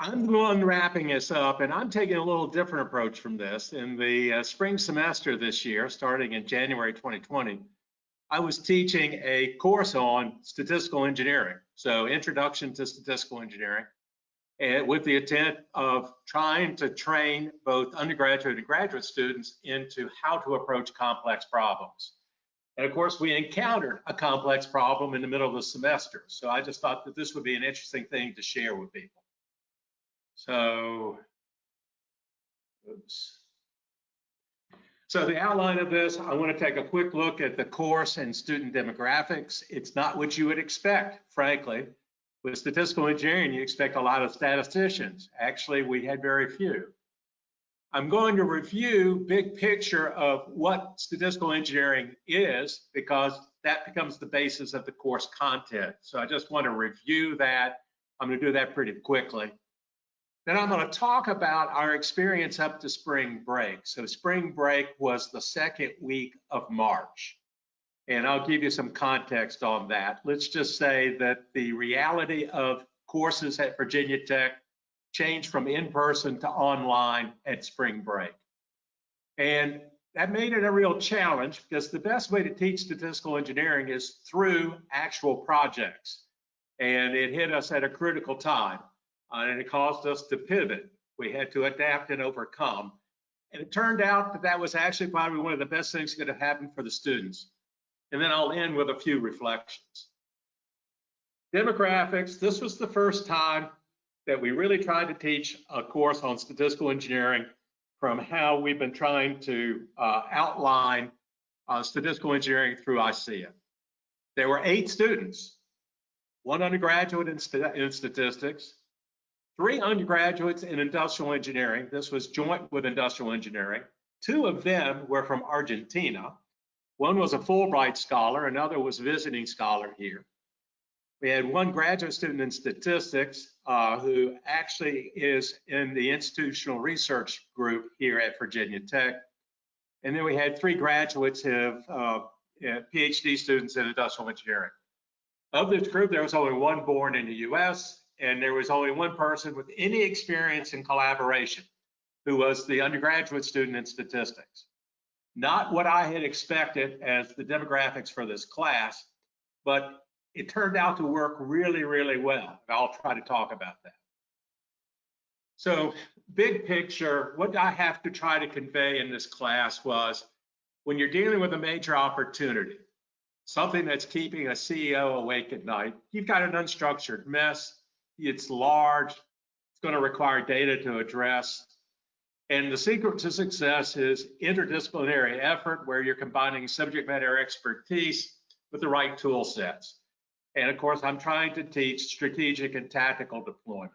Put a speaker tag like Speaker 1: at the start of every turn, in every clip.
Speaker 1: I'm the one wrapping this up, and I'm taking a little different approach from this. In the spring semester this year, starting in January 2020, I was teaching a course on statistical engineering, so Introduction to Statistical Engineering, and with the intent of trying to train both undergraduate and graduate students into how to approach complex problems. And of course, we encountered a complex problem in the middle of the semester, so I just thought that this would be an interesting thing to share with people. So, oops. So the outline of this, I want to take a quick look at the course and student demographics. It's not what you would expect, frankly. With statistical engineering, you expect a lot of statisticians. Actually, we had very few. I'm going to review big picture of what statistical engineering is, because that becomes the basis of the course content. So I just want to review that. I'm going to do that pretty quickly. Then I'm going to talk about our experience up to spring break. So spring break was the second week of March. And I'll give you some context on that. Let's just say that the reality of courses at Virginia Tech changed from in-person to online at spring break. And that made it a real challenge, because the best way to teach statistical engineering is through actual projects. And it hit us at a critical time. And it caused us to pivot. We had to adapt and overcome. And it turned out that that was actually probably one of the best things that could have happened for the students. And then I'll end with a few reflections. Demographics, this was the first time that we really tried to teach a course on statistical engineering from how we've been trying to outline statistical engineering through ISEA. There were 8 students, 1 undergraduate in statistics, 3 undergraduates in industrial engineering. This was joint with industrial engineering. 2 of them were from Argentina. 1 was a Fulbright scholar, another was a visiting scholar here. We had 1 graduate student in statistics who actually is in the institutional research group here at Virginia Tech. And then we had 3 graduates of PhD students in industrial engineering. Of this group, there was only 1 born in the US, and there was only 1 person with any experience in collaboration, who was the undergraduate student in statistics. Not what I had expected as the demographics for this class, but it turned out to work really, really well. I'll try to talk about that. So big picture, what I have to try to convey in this class was, when you're dealing with a major opportunity, something that's keeping a CEO awake at night, you've got an unstructured mess. It's large, it's going to require data to address. And the secret to success is interdisciplinary effort, where you're combining subject matter expertise with the right tool sets. And of course, I'm trying to teach strategic and tactical deployment.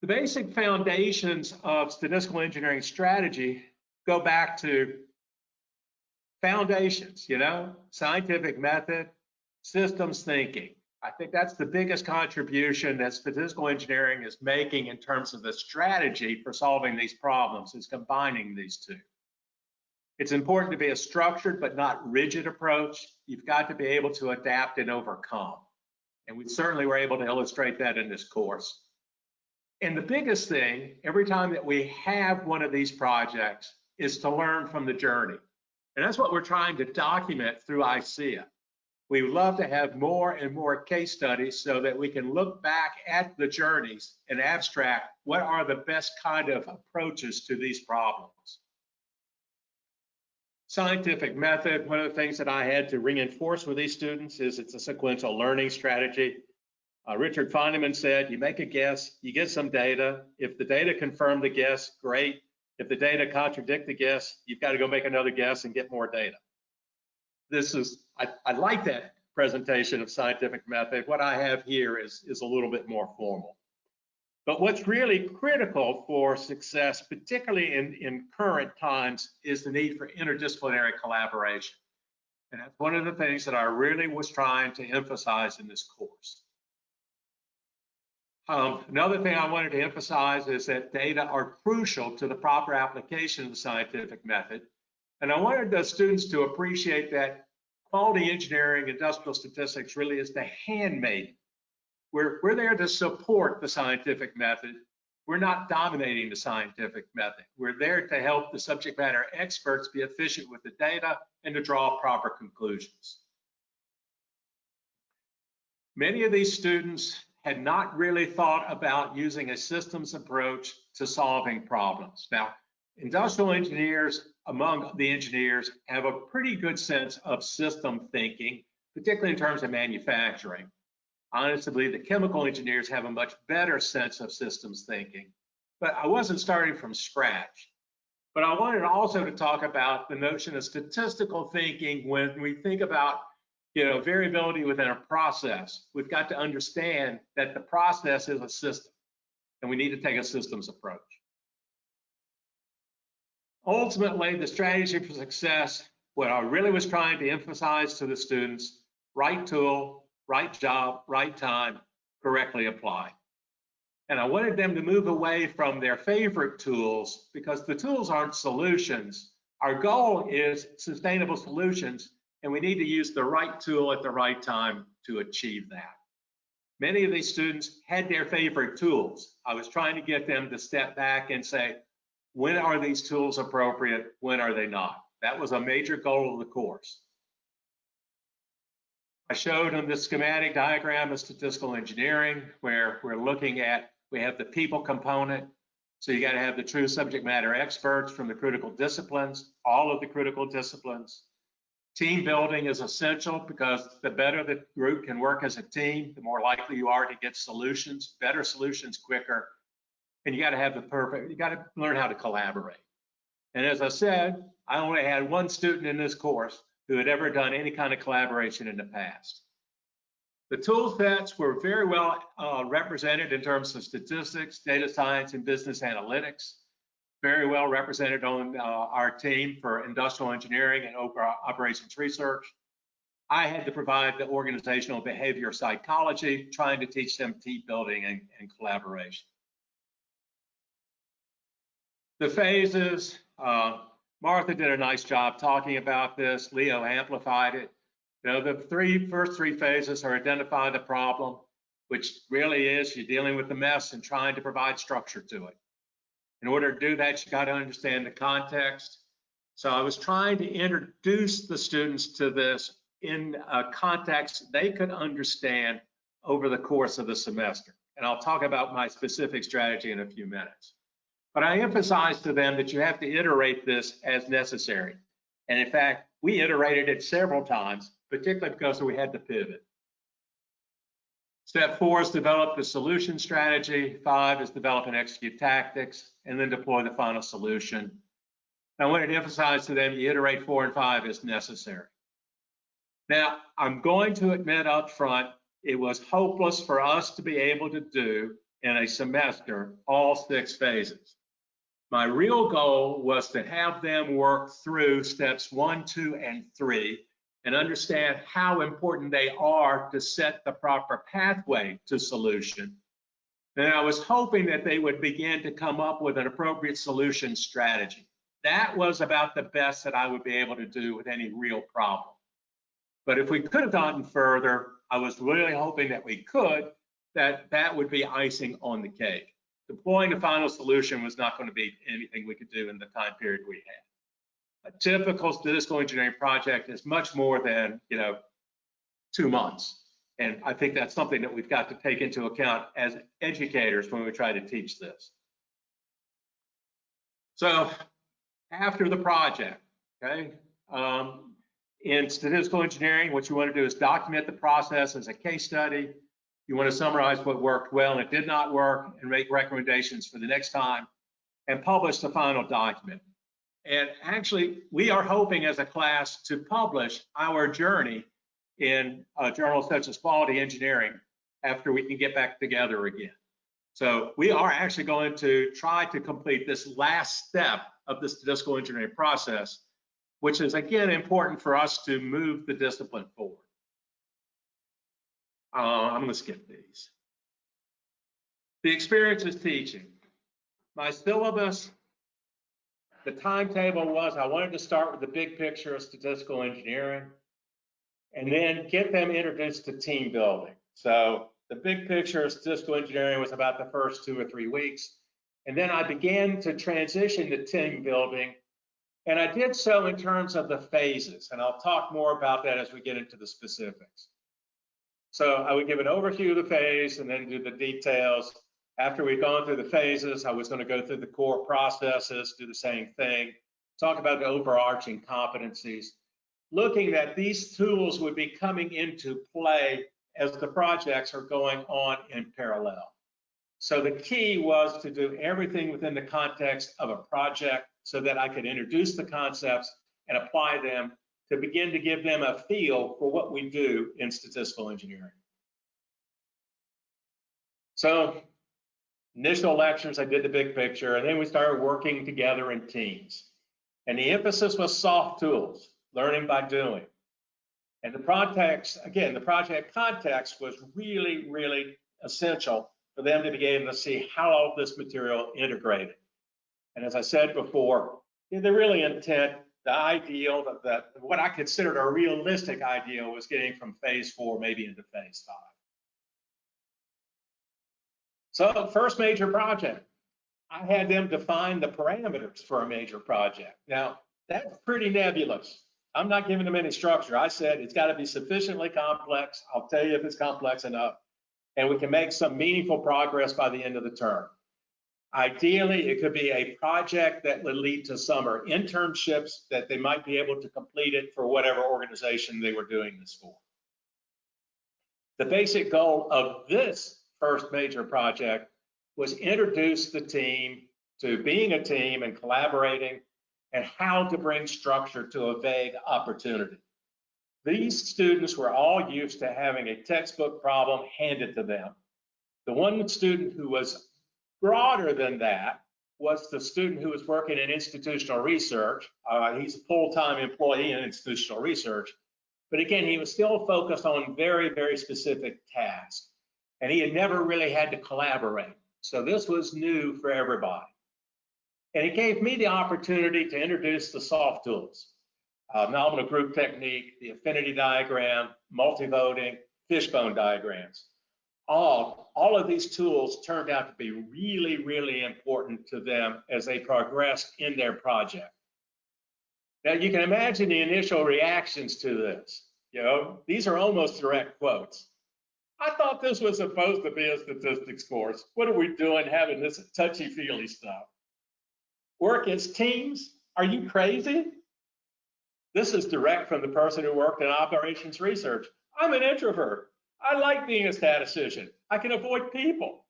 Speaker 1: The basic foundations of statistical engineering strategy go back to foundations, scientific method, systems thinking. I think that's the biggest contribution that statistical engineering is making in terms of the strategy for solving these problems, is combining these 2. It's important to be a structured but not rigid approach. You've got to be able to adapt and overcome. And we certainly were able to illustrate that in this course. And the biggest thing, every time that we have one of these projects, is to learn from the journey. And that's what we're trying to document through ISEA. We would love to have more and more case studies so that we can look back at the journeys and abstract what are the best kind of approaches to these problems. Scientific method, one of the things that I had to reinforce with these students is it's a sequential learning strategy. Richard Feynman said, you make a guess, you get some data. If the data confirm the guess, great. If the data contradict the guess, you've got to go make another guess and get more data. I like that presentation of scientific method. What I have here is a little bit more formal. But what's really critical for success, particularly in current times, is the need for interdisciplinary collaboration. And that's one of the things that I really was trying to emphasize in this course. Another thing I wanted to emphasize is that data are crucial to the proper application of the scientific method. And I wanted the students to appreciate that quality engineering, industrial statistics really is the handmaiden We're there to support the scientific method. We're not dominating the scientific method. We're there to help the subject matter experts be efficient with the data and to draw proper conclusions. Many of these students had not really thought about using a systems approach to solving problems. Now, industrial engineers, among the engineers, have a pretty good sense of system thinking, particularly in terms of manufacturing. Honestly, the chemical engineers have a much better sense of systems thinking, but I wasn't starting from scratch. But I wanted also to talk about the notion of statistical thinking when we think about variability within a process. We've got to understand that the process is a system, and we need to take a systems approach. Ultimately, the strategy for success, what I really was trying to emphasize to the students, right tool, right job, right time, correctly applied. And I wanted them to move away from their favorite tools because the tools aren't solutions. Our goal is sustainable solutions, and we need to use the right tool at the right time to achieve that. Many of these students had their favorite tools. I was trying to get them to step back and say, when are these tools appropriate? When are they not? That was a major goal of the course. I showed them the schematic diagram of statistical engineering, where we're looking at, we have the people component. So you got to have the true subject matter experts from the critical disciplines, all of the critical disciplines. Team building is essential because the better the group can work as a team, the more likely you are to get solutions, better solutions quicker. And you got to have you got to learn how to collaborate. And as I said, I only had one student in this course who had ever done any kind of collaboration in the past. The tool sets were very well represented in terms of statistics, data science, and business analytics. Very well represented on our team for industrial engineering and operations research. I had to provide the organizational behavior psychology, trying to teach them team building and collaboration. The phases, Martha did a nice job talking about this. Leo amplified it. The first three phases are identify the problem, which really is you're dealing with the mess and trying to provide structure to it. In order to do that, you got to understand the context. So I was trying to introduce the students to this in a context they could understand over the course of the semester. And I'll talk about my specific strategy in a few minutes. But I emphasized to them that you have to iterate this as necessary. And in fact, we iterated it several times, particularly because we had to pivot. Step 4 is develop the solution strategy. 5 is develop and execute tactics, and then deploy the final solution. I wanted to emphasize to them, you iterate 4 and 5 is necessary. Now, I'm going to admit up front, it was hopeless for us to be able to do in a semester all 6 phases. My real goal was to have them work through steps 1, 2, and 3 and understand how important they are to set the proper pathway to solution. And I was hoping that they would begin to come up with an appropriate solution strategy. That was about the best that I would be able to do with any real problem. But if we could have gotten further, I was really hoping that we could, that would be icing on the cake. Deploying a final solution was not going to be anything we could do in the time period we had. A typical statistical engineering project is much more than 2 months. And I think that's something that we've got to take into account as educators when we try to teach this. So after the project, okay, in statistical engineering, what you want to do is document the process as a case study. You want to summarize what worked well and it did not work and make recommendations for the next time and publish the final document. And actually, we are hoping as a class to publish our journey in journals such as Quality Engineering after we can get back together again. So we are actually going to try to complete this last step of the statistical engineering process, which is again important for us to move the discipline forward. I'm going to skip these. The experience is teaching. My syllabus, the timetable was I wanted to start with the big picture of statistical engineering and then get them introduced to team building. So The big picture of statistical engineering was about the first 2 or 3 weeks. And then I began to transition to team building. And I did so in terms of the phases. And I'll talk more about that as we get into the specifics. So I would give an overview of the phase and then do the details. After we'd gone through the phases, I was going to go through the core processes, do the same thing, talk about the overarching competencies, looking that these tools would be coming into play as the projects are going on in parallel. So the key was to do everything within the context of a project so that I could introduce the concepts and apply them to begin to give them a feel for what we do in statistical engineering. So initial lectures, I did the big picture, and then we started working together in teams. And the emphasis was soft tools, learning by doing. And the context, again, the project context was really, really essential for them to be able to see how all this material integrated. And as I said before, the really intent, the ideal, what I considered a realistic ideal was getting from phase 4 maybe into phase 5. So first major project, I had them define the parameters for a major project. Now, that's pretty nebulous. I'm not giving them any structure. I said it's got to be sufficiently complex. I'll tell you if it's complex enough, and we can make some meaningful progress by the end of the term. Ideally, it could be a project that would lead to summer internships that they might be able to complete it for whatever organization they were doing this for. The basic goal of this first major project was introduce the team to being a team and collaborating and how to bring structure to a vague opportunity. These students were all used to having a textbook problem handed to them. The one student who was broader than that was the student who was working in institutional research. He's a full-time employee in institutional research, but again, he was still focused on very, very specific tasks, and he had never really had to collaborate. So this was new for everybody. And it gave me the opportunity to introduce the soft tools, nominal group technique, the affinity diagram, multi-voting, fishbone diagrams. All of these tools turned out to be really, really important to them as they progressed in their project. Now you can imagine the initial reactions to this. You know, these are almost direct quotes. I thought this was supposed to be a statistics course. What are we doing having this touchy-feely stuff? Work as teams? Are you crazy? This is direct from the person who worked in operations research. I'm an introvert. I like being a statistician. I can avoid people.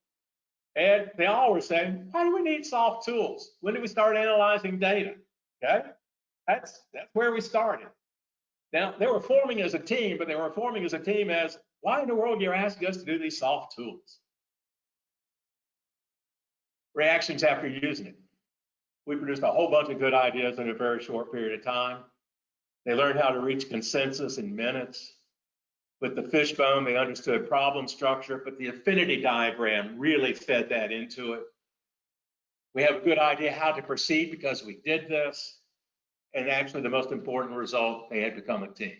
Speaker 1: And they all were saying, why do we need soft tools? When do we start analyzing data? Okay, that's where we started. Now, they were forming as a team, but they were forming as a team as, why in the world you're asking us to do these soft tools? Reactions after using it. We produced a whole bunch of good ideas in a very short period of time. They learned how to reach consensus in minutes. With the fishbone, they understood problem structure, but the affinity diagram really fed that into it. We have a good idea how to proceed because we did this. And actually, the most important result, they had become a team.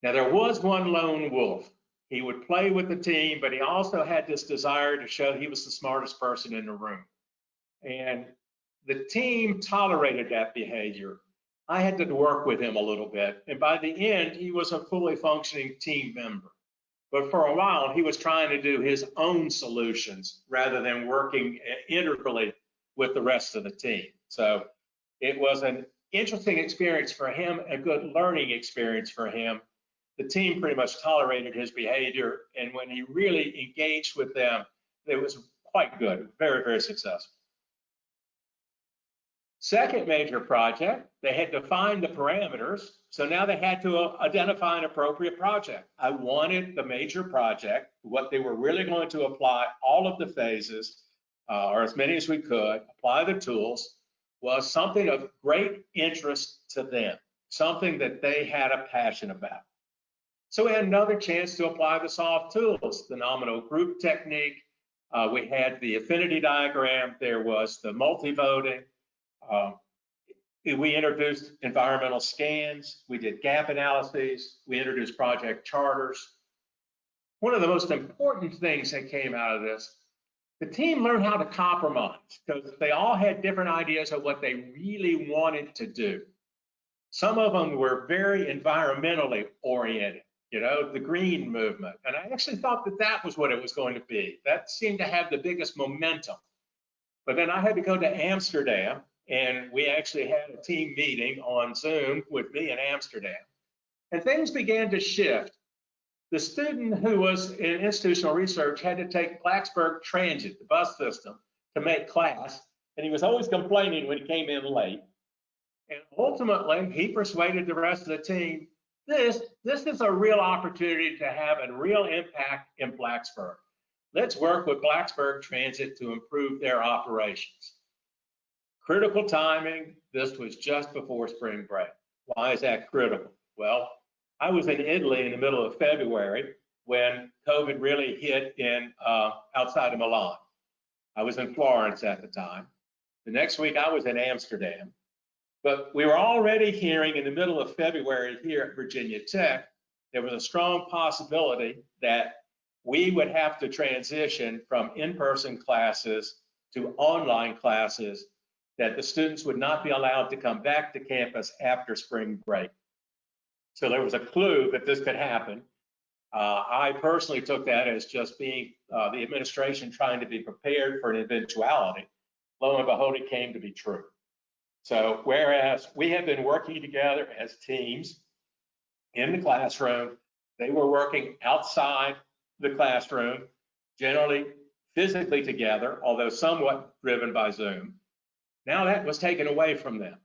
Speaker 1: Now, there was one lone wolf. He would play with the team, but he also had this desire to show he was the smartest person in the room. And the team tolerated that behavior. I had to work with him a little bit. And by the end, he was a fully functioning team member. But for a while, he was trying to do his own solutions rather than working integrally with the rest of the team. So it was an interesting experience for him, a good learning experience for him. The team pretty much tolerated his behavior. And when he really engaged with them, it was quite good, very, very successful. Second major project, they had defined the parameters. So now they had to identify an appropriate project. I wanted the major project, what they were really going to apply, all of the phases, or as many as we could, apply the tools, was something of great interest to them, something that they had a passion about. So we had another chance to apply the soft tools, the nominal group technique. We had the affinity diagram. There was the multi-voting. We introduced environmental scans. We did gap analyses. We introduced project charters. one of the most important things that came out of this, the team learned how to compromise because they all had different ideas of what they really wanted to do. Some of them were very environmentally oriented, you know, the green movement. And I actually thought that that was what it was going to be. That seemed to have the biggest momentum. But then I had to go to Amsterdam, and we actually had a team meeting on Zoom with me in Amsterdam. And things began to shift. The student who was in institutional research had to take Blacksburg Transit, the bus system, to make class. And he was always complaining when he came in late. And ultimately, he persuaded the rest of the team, this is a real opportunity to have a real impact in Blacksburg. Let's work with Blacksburg Transit to improve their operations. Critical timing, this was just before spring break. Why is that critical? Well, I was in Italy in the middle of February when COVID really hit in outside of Milan. I was in Florence at the time. The next week I was in Amsterdam. But we were already hearing in the middle of February here at Virginia Tech, there was a strong possibility that we would have to transition from in-person classes to online classes, that the students would not be allowed to come back to campus after spring break. So there was a clue that this could happen. I personally took that as just being the administration trying to be prepared for an eventuality. Lo and behold, it came to be true. So whereas we have been working together as teams in the classroom, they were working outside the classroom, generally physically together, although somewhat driven by Zoom. Now that was taken away from them.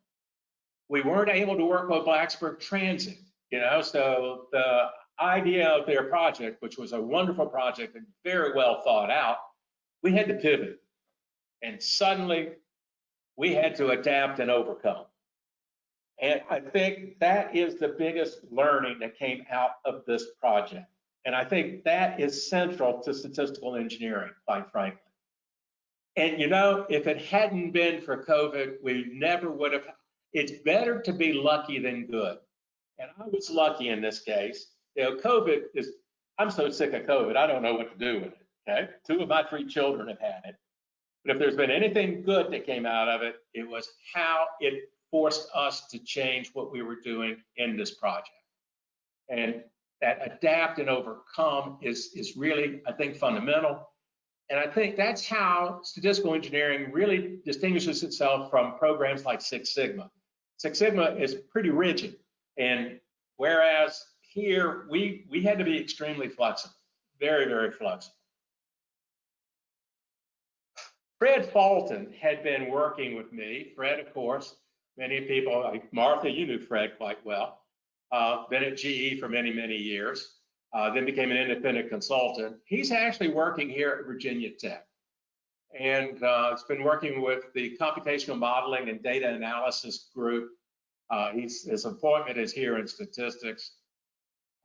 Speaker 1: We weren't able to work with Blacksburg Transit, you know, so the idea of their project, which was a wonderful project and very well thought out, we had to pivot. And suddenly, we had to adapt and overcome. And I think that is the biggest learning that came out of this project. And I think that is central to statistical engineering, quite frankly. And you know, if it hadn't been for COVID, we never would have. It's better to be lucky than good. And I was lucky in this case. You know, COVID is, I'm so sick of COVID, I don't know what to do with it, okay? 2 of my 3 children have had it. But if there's been anything good that came out of it, it was how it forced us to change what we were doing in this project. And that adapt and overcome is really, I think, fundamental. And I think that's how statistical engineering really distinguishes itself from programs like Six Sigma. Six Sigma is pretty rigid. And whereas here, we had to be extremely flexible, very, very flexible. Fred Fulton had been working with me. Fred, of course, many people, like Martha, you knew Fred quite well. Been at GE for many, many years, then became an independent consultant. He's actually working here at Virginia Tech. And it's been working with the computational modeling and data analysis group. His appointment is here in statistics.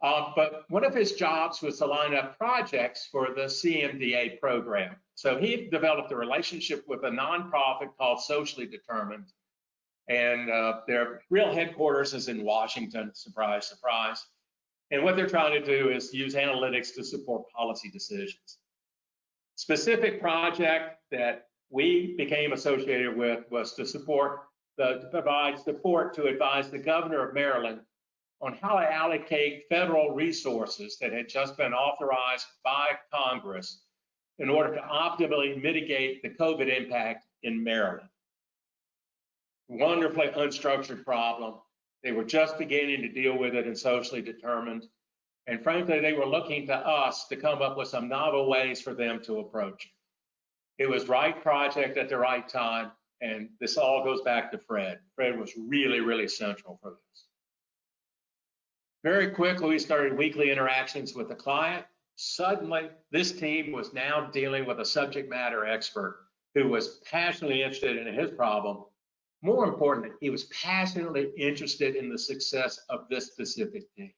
Speaker 1: But one of his jobs was to line up projects for the CMDA program. So he developed a relationship with a nonprofit called Socially Determined. And their real headquarters is in Washington, surprise, surprise. And what they're trying to do is use analytics to support policy decisions. Specific project that we became associated with was to provide support to advise the governor of Maryland on how to allocate federal resources that had just been authorized by Congress in order to optimally mitigate the COVID impact in Maryland. Wonderfully unstructured problem. They were just beginning to deal with it in Socially Determined. And frankly, they were looking to us to come up with some novel ways for them to approach it. It was right project at the right time. And this all goes back to Fred. Fred was really, really central for this. Very quickly, we started weekly interactions with the client. Suddenly, this team was now dealing with a subject matter expert who was passionately interested in his problem. More importantly, he was passionately interested in the success of this specific team.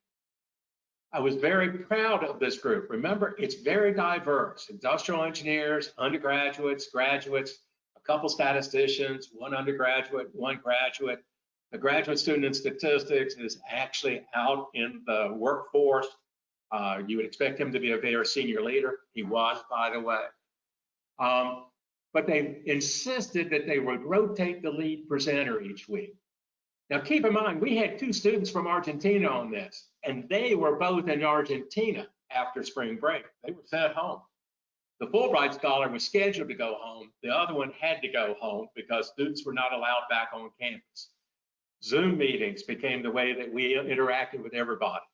Speaker 1: I was very proud of this group. Remember, it's very diverse. Industrial engineers, undergraduates, graduates, a couple statisticians, 1 undergraduate, 1 graduate. The graduate student in statistics is actually out in the workforce. You would expect him to be a very senior leader. He was, by the way. But they insisted that they would rotate the lead presenter each week. Now, keep in mind, we had 2 students from Argentina on this, and they were both in Argentina after spring break. They were sent home. The Fulbright scholar was scheduled to go home. The other one had to go home because students were not allowed back on campus. Zoom meetings became the way that we interacted with everybody.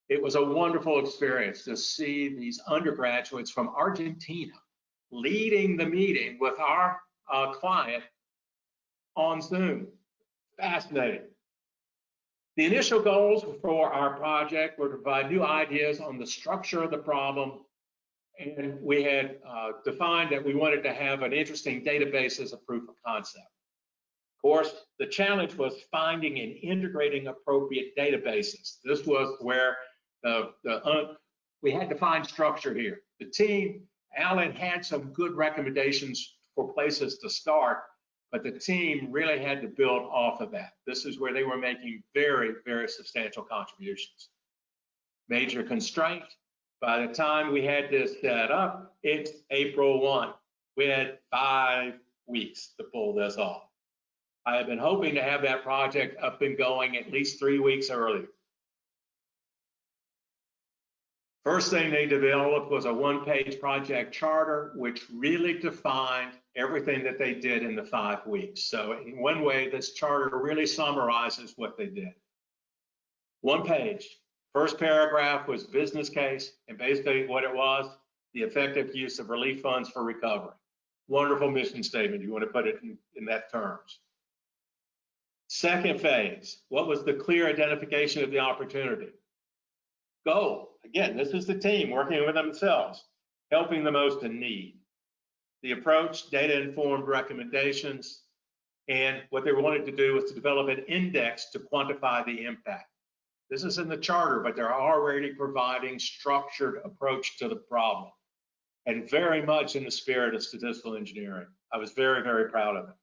Speaker 1: It was a wonderful experience to see these undergraduates from Argentina leading the meeting with our client on Zoom. Fascinating. The initial goals for our project were to provide new ideas on the structure of the problem, and we had defined that we wanted to have an interesting database as a proof of concept. Of course, the challenge was finding and integrating appropriate databases. This was where we had to find structure here. The team, Alan had some good recommendations for places to start, but the team really had to build off of that. This is where they were making very, very substantial contributions. Major constraint, by the time we had this set up, it's April 1. We had 5 weeks to pull this off. I have been hoping to have that project up and going at least 3 weeks earlier. First thing they developed was a 1-page project charter, which really defined everything that they did in the 5 weeks. So in one way, this charter really summarizes what they did. 1 page. First paragraph was business case, and basically what it was, the effective use of relief funds for recovery. Wonderful mission statement. You want to put it in that terms. Second phase, what was the clear identification of the opportunity? Goal, again, this is the team working with themselves, helping the most in need. The approach, data-informed recommendations, and what they wanted to do was to develop an index to quantify the impact. This is in the charter, but they're already providing structured approach to the problem, and very much in the spirit of statistical engineering. I was very, very proud of it.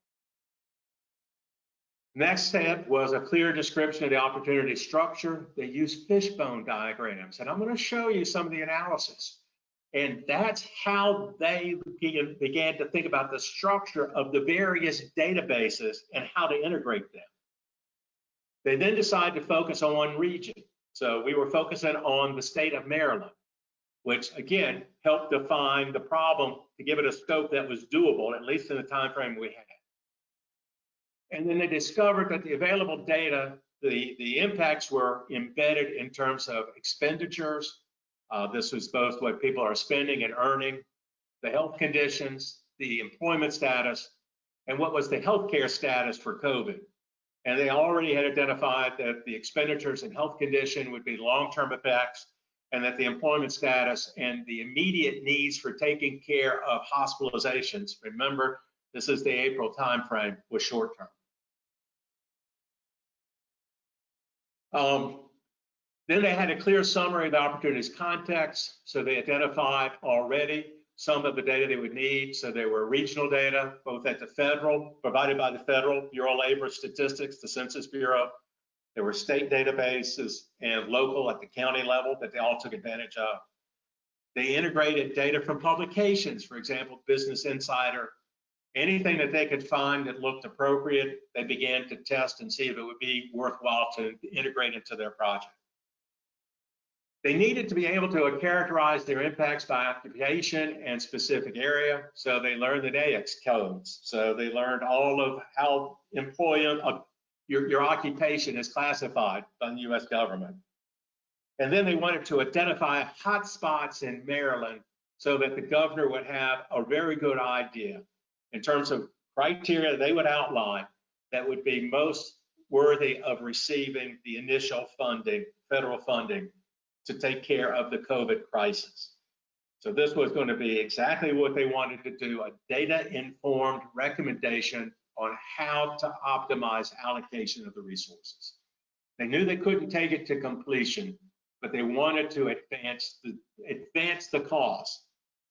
Speaker 1: Next step was a clear description of the opportunity structure. They used Fishbone diagrams, and I'm going to show you some of the analysis. And that's how they began to think about the structure of the various databases and how to integrate them. They then decided to focus on one region. So we were focusing on the state of Maryland, which again helped define the problem to give it a scope that was doable, at least in the time frame we had. And then they discovered that the available data, the impacts were embedded in terms of expenditures. This was both what people are spending and earning, the health conditions, the employment status, and what was the healthcare status for COVID. And they already had identified that the expenditures and health condition would be long-term effects, and that the employment status and the immediate needs for taking care of hospitalizations, remember, this is the April timeframe, was short-term. Then they had a clear summary of the opportunities context. So they identified already some of the data they would need. So there were regional data, both at the federal, provided by the Federal Bureau of Labor Statistics, the Census Bureau. There were state databases and local at the county level that they all took advantage of. They integrated data from publications, for example, Business Insider. Anything that they could find that looked appropriate, they began to test and see if it would be worthwhile to integrate into their project. They needed to be able to characterize their impacts by occupation and specific area. So they learned the AX codes. So they learned all of how your occupation is classified by the US government. And then they wanted to identify hotspots in Maryland so that the governor would have a very good idea in terms of criteria they would outline that would be most worthy of receiving the initial funding, federal funding, to take care of the COVID crisis. So this was going to be exactly what they wanted to do, a data-informed recommendation on how to optimize allocation of the resources. They knew they couldn't take it to completion, but they wanted to advance the cause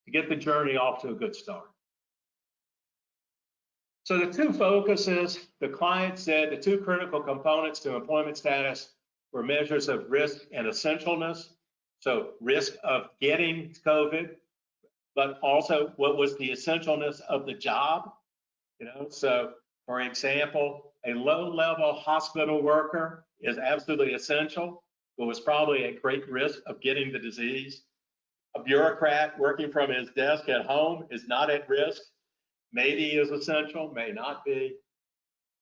Speaker 1: to get the journey off to a good start. So the 2 focuses, the client said the 2 critical components to employment status were measures of risk and essentialness. So risk of getting COVID, but also what was the essentialness of the job, So for example, a low-level hospital worker is absolutely essential, but was probably at great risk of getting the disease. A bureaucrat working from his desk at home is not at risk. Maybe is essential, may not be.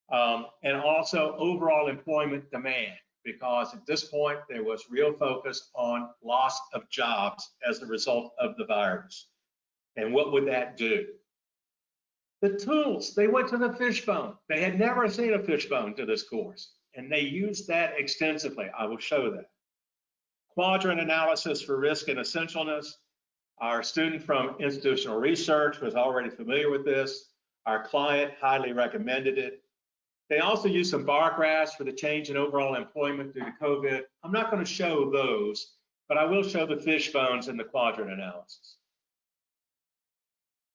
Speaker 1: And also overall employment demand, because at this point there was real focus on loss of jobs as a result of the virus. And what would that do? The tools, they went to the Fishbone. They had never seen a Fishbone to this course, and they used that extensively. I will show that. Quadrant analysis for risk and essentialness. Our student from institutional research was already familiar with this. Our client highly recommended it. They also used some bar graphs for the change in overall employment due to COVID. I'm not going to show those, but I will show the Fishbones and the quadrant analysis.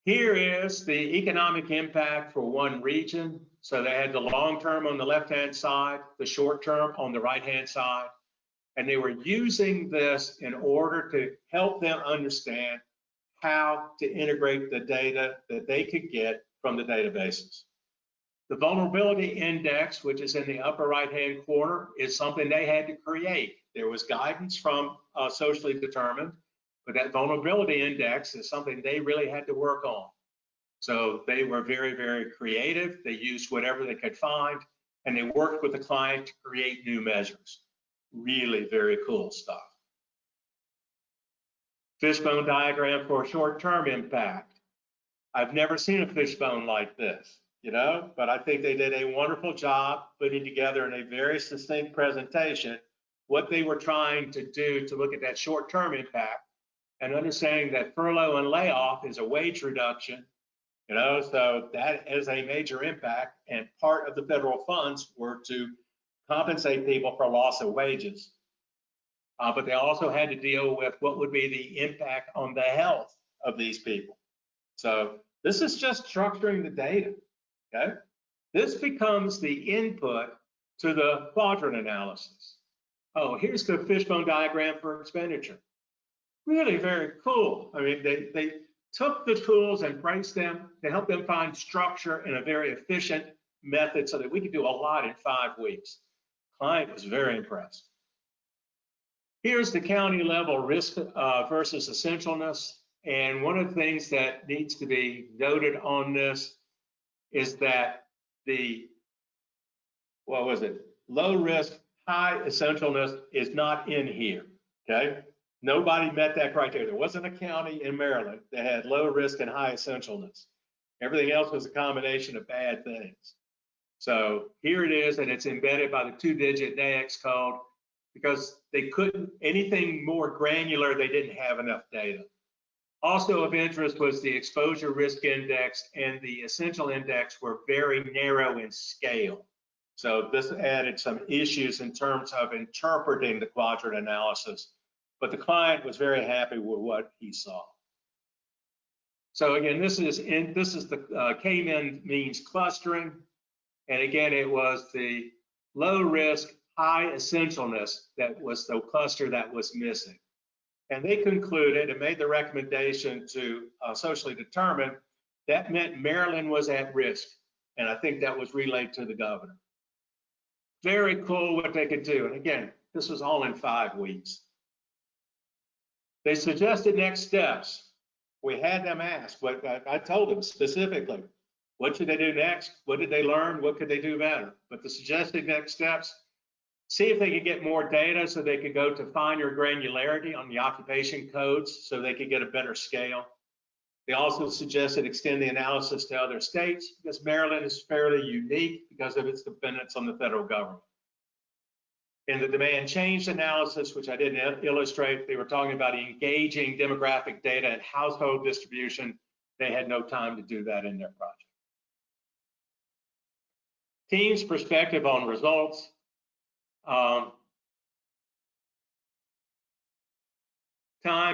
Speaker 1: Here is the economic impact for one region. So they had the long term on the left-hand side, the short term on the right-hand side. And they were using this in order to help them understand how to integrate the data that they could get from the databases. The vulnerability index, which is in the upper right-hand corner, is something they had to create. There was guidance from socially determined, but that vulnerability index is something they really had to work on. So they were very, very creative. They used whatever they could find, and they worked with the client to create new measures. Really very cool stuff. Fishbone diagram for short-term impact. I've never seen a fishbone like this, but I think they did a wonderful job putting together in a very succinct presentation what they were trying to do to look at that short-term impact and understanding that furlough and layoff is a wage reduction, so that is a major impact, and part of the federal funds were to compensate people for loss of wages. But they also had to deal with what would be the impact on the health of these people. So this is just structuring the data, okay? This becomes the input to the quadrant analysis. Oh, here's the Fishbone diagram for expenditure. Really very cool. I mean, they took the tools and priced them to help them find structure in a very efficient method so that we could do a lot in 5 weeks. Client was very impressed. Here's the county level risk versus essentialness. And one of the things that needs to be noted on this is that the, low risk, high essentialness is not in here, okay? Nobody met that criteria. There wasn't a county in Maryland that had low risk and high essentialness. Everything else was a combination of bad things. So here it is, and it's embedded by the 2-digit NAICS code because they couldn't, anything more granular, they didn't have enough data. Also of interest was the exposure risk index and the essential index were very narrow in scale. So this added some issues in terms of interpreting the quadrant analysis, but the client was very happy with what he saw. So again, this is the K-min means clustering. And again, it was the low risk, high essentialness that was the cluster that was missing. And they concluded and made the recommendation to socially determine that meant Maryland was at risk. And I think that was relayed to the governor. Very cool what they could do. And again, this was all in 5 weeks. They suggested next steps. We had them ask, but I told them specifically, what should they do next? What did they learn? What could they do better? But the suggested next steps, see if they could get more data so they could go to finer granularity on the occupation codes so they could get a better scale. They also suggested extend the analysis to other states because Maryland is fairly unique because of its dependence on the federal government. In the demand change analysis, which I didn't illustrate, they were talking about engaging demographic data and household distribution. They had no time to do that in their project. Team's perspective on results. Time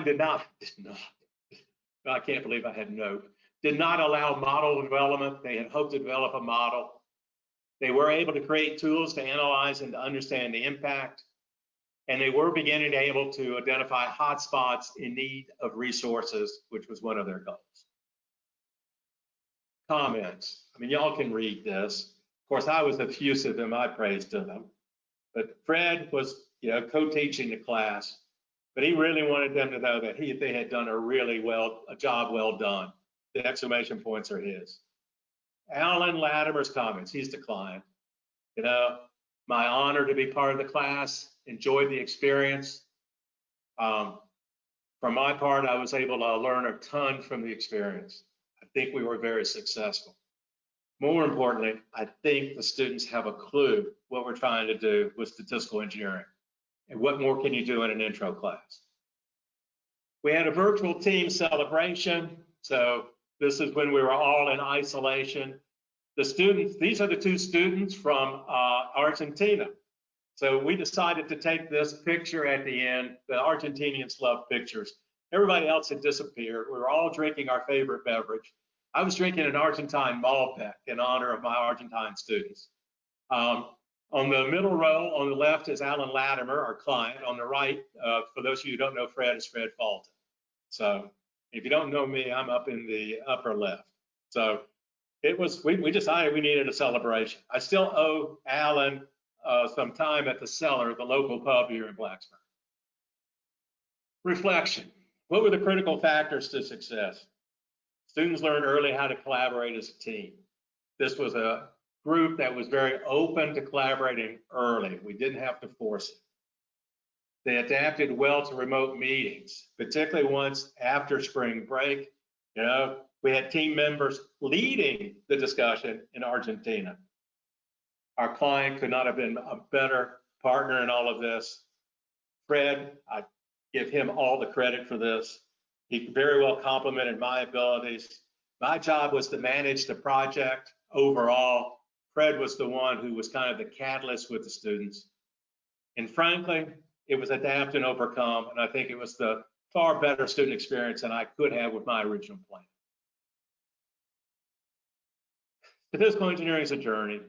Speaker 1: did not, I can't believe I had a note, did not allow model development. They had hoped to develop a model. They were able to create tools to analyze and to understand the impact. And they were beginning to able to identify hotspots in need of resources, which was one of their goals. Comments. I mean, y'all can read this. Of course, I was effusive in my praise to them, but Fred was, co-teaching the class, but he really wanted them to know that they had done a job well done. The exclamation points are his. Alan Latimer's comments. He's the client. My honor to be part of the class. Enjoyed the experience. For my part, I was able to learn a ton from the experience. I think we were very successful. More importantly, I think the students have a clue what we're trying to do with statistical engineering. And what more can you do in an intro class? We had a virtual team celebration. So this is when we were all in isolation. The students, these are the two students from Argentina. So we decided to take this picture at the end. The Argentinians love pictures. Everybody else had disappeared. We were all drinking our favorite beverage. I was drinking an Argentine Malbec in honor of my Argentine students. On the middle row, on the left is Alan Latimer, our client. On the right, for those of you who don't know Fred, is Fred Fulton. So if you don't know me, I'm up in the upper left. So we decided we needed a celebration. I still owe Alan some time at the Cellar, the local pub here in Blacksburg. Reflection. What were the critical factors to success? Students learned early how to collaborate as a team. This was a group that was very open to collaborating early. We didn't have to force it. They adapted well to remote meetings, particularly once after spring break. We had team members leading the discussion in Argentina. Our client could not have been a better partner in all of this. Fred, I give him all the credit for this. He very well complimented my abilities. My job was to manage the project overall. Fred was the one who was kind of the catalyst with the students. And frankly, it was adapt and overcome. And I think it was the far better student experience than I could have with my original plan. Statistical engineering is a journey.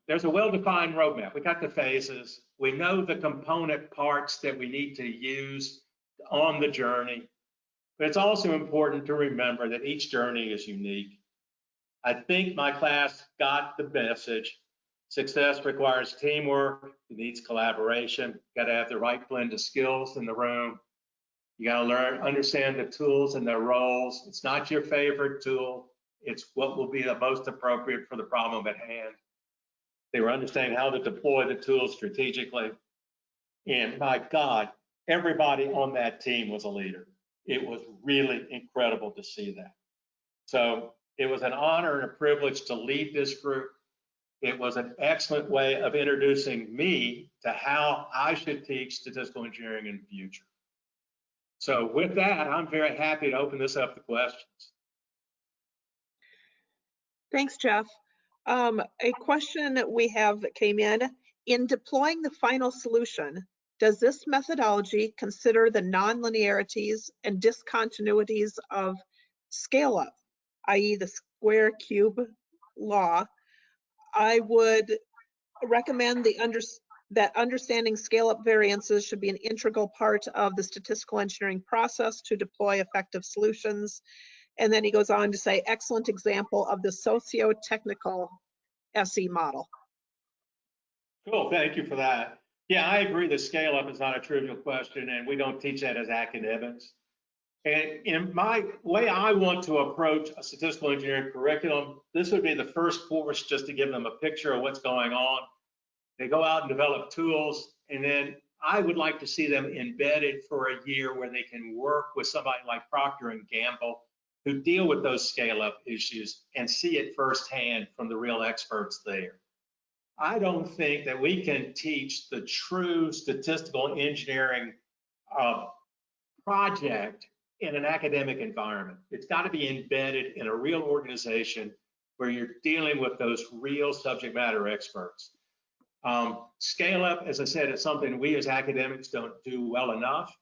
Speaker 1: There's a well-defined roadmap. We got the phases. We know the component parts that we need to use on the journey. But it's also important to remember that each journey is unique. I think my class got the message. Success requires teamwork. It needs collaboration. You got to have the right blend of skills in the room. You got to understand the tools and their roles. It's not your favorite tool. It's what will be the most appropriate for the problem at hand. They were understanding how to deploy the tools strategically. And my God, everybody on that team was a leader. It was really incredible to see that. So it was an honor and a privilege to lead this group. It was an excellent way of introducing me to how I should teach statistical engineering in the future. So with that, I'm very happy to open this up to questions.
Speaker 2: Thanks, Geoff. A question that we have that came in deploying the final solution, does this methodology consider the nonlinearities and discontinuities of scale-up, i.e. the square cube law? I would recommend that understanding scale-up variances should be an integral part of the statistical engineering process to deploy effective solutions. And then he goes on to say, excellent example of the socio-technical SE model.
Speaker 1: Cool, thank you for that. Yeah, I agree that scale up is not a trivial question, and we don't teach that as academics. And in my way I want to approach a statistical engineering curriculum, this would be the first course just to give them a picture of what's going on. They go out and develop tools, and then I would like to see them embedded for a year where they can work with somebody like Procter & Gamble who deal with those scale-up issues and see it firsthand from the real experts there. I don't think that we can teach the true statistical engineering project in an academic environment. It's got to be embedded in a real organization where you're dealing with those real subject matter experts. Scale up, as I said, is something we as academics don't do well enough,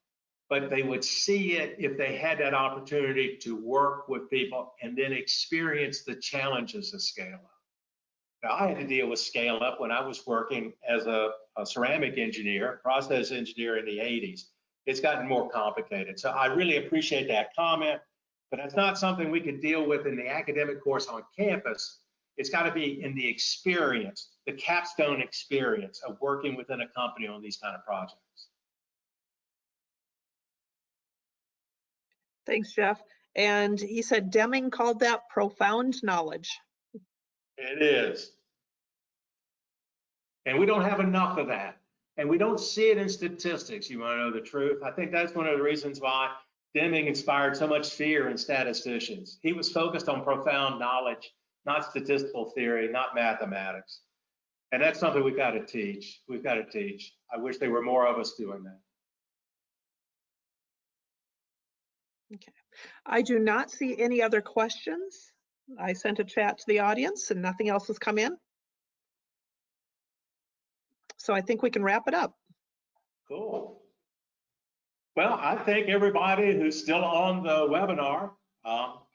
Speaker 1: but they would see it if they had that opportunity to work with people and then experience the challenges of scale up. Now, I had to deal with scale up when I was working as a a ceramic engineer, process engineer in the 80s. It's gotten more complicated. So I really appreciate that comment, but that's not something we can deal with in the academic course on campus. It's got to be in the experience, the capstone experience of working within a company on these kind of projects.
Speaker 2: Thanks, Geoff. And he said Deming called that profound knowledge.
Speaker 1: It is. And we don't have enough of that. And we don't see it in statistics, you want to know the truth. I think that's one of the reasons why Deming inspired so much fear in statisticians. He was focused on profound knowledge, not statistical theory, not mathematics. And that's something we've got to teach. We've got to teach. I wish there were more of us doing that.
Speaker 2: Okay. I do not see any other questions. I sent a chat to the audience and nothing else has come in. So I think we can wrap it up.
Speaker 1: Cool. Well, I thank everybody who's still on the webinar.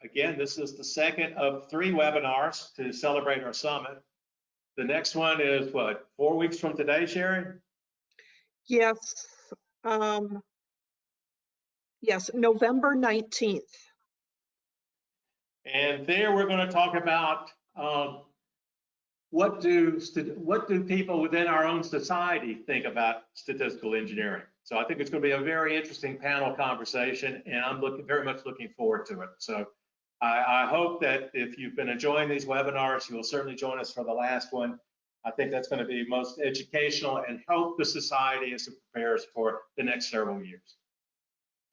Speaker 1: Again, this is the second of 3 webinars to celebrate our summit. The next one is what, 4 weeks from today, Sherry?
Speaker 2: Yes. Yes, November 19th.
Speaker 1: And there we're going to talk about what do people within our own society think about statistical engineering. So I think it's going to be a very interesting panel conversation, and I'm very much looking forward to it. So I hope that if you've been enjoying these webinars, you will certainly join us for the last one. I think that's going to be most educational and help the society as it prepares for the next several years.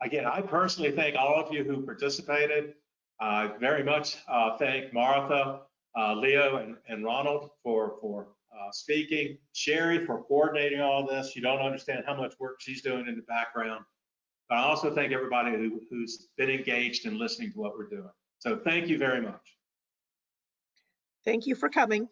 Speaker 1: Again, I personally thank all of you who participated. I very much thank Martha, Leo, and Ronald for speaking, Sherry for coordinating all this. You don't understand how much work she's doing in the background. But I also thank everybody who's been engaged in listening to what we're doing. So thank you very much.
Speaker 2: Thank you for coming.